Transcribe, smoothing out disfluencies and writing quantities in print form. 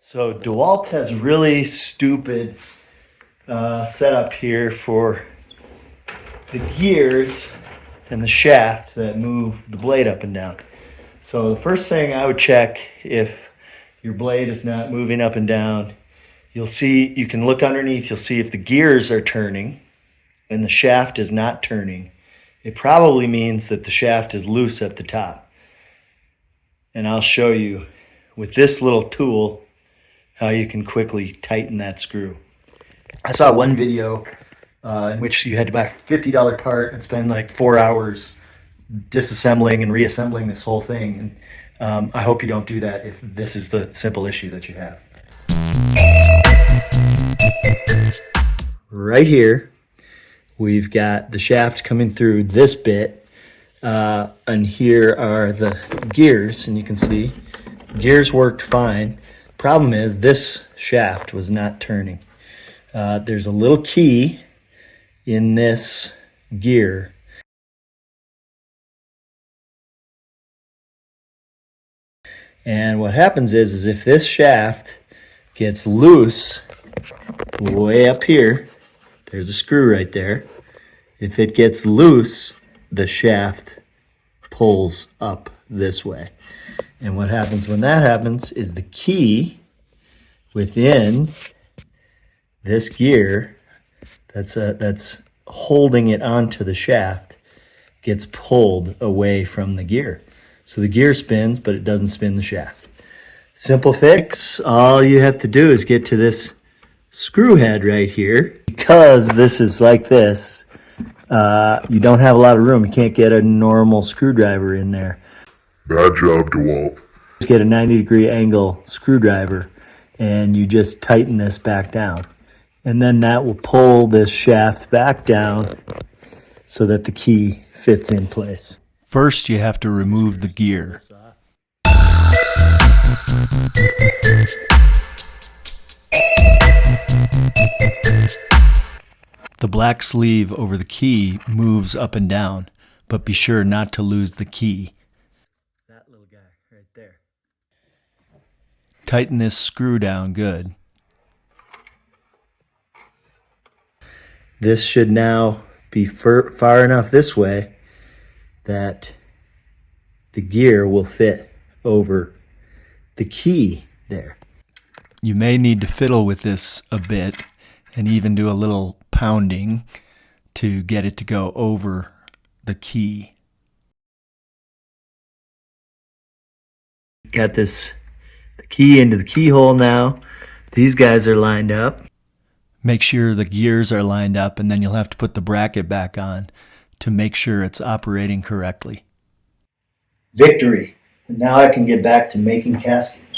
So DeWalt has really stupid setup here for the gears and the shaft that move the blade up and down. So the first thing I would check, if your blade is not moving up and down, you can look underneath, you'll see if the gears are turning and the shaft is not turning. It probably means that the shaft is loose at the top. And I'll show you with this little tool how you can quickly tighten that screw. I saw one video in which you had to buy a $50 part and spend like 4 hours disassembling and reassembling this whole thing. And I hope you don't do that if this is the simple issue that you have. Right here, we've got the shaft coming through this bit, and here are the gears, and you can see gears worked fine. Problem is this shaft was not turning. There's a little key in this gear. And what happens is if this shaft gets loose way up here, there's a screw right there. If it gets loose, the shaft pulls up this way. And what happens when that happens is the key within this gear that's holding it onto the shaft gets pulled away from the gear. So the gear spins, but it doesn't spin the shaft. Simple fix. All you have to do is get to this screw head right here. Because this is like this, you don't have a lot of room. You can't get a normal screwdriver in there. Bad job, DeWalt. Just get a 90-degree angle screwdriver and you just tighten this back down. And then that will pull this shaft back down so that the key fits in place. First, you have to remove the gear. The black sleeve over the key moves up and down, but be sure not to lose the key. That little guy right there. Tighten this screw down good. This should now be far enough this way that the gear will fit over the key there. You may need to fiddle with this a bit and even do a little pounding to get it to go over the key. Got the key into the keyhole now. These guys are lined up. Make sure the gears are lined up, and then you'll have to put the bracket back on to make sure it's operating correctly. Victory! And now I can get back to making caskets.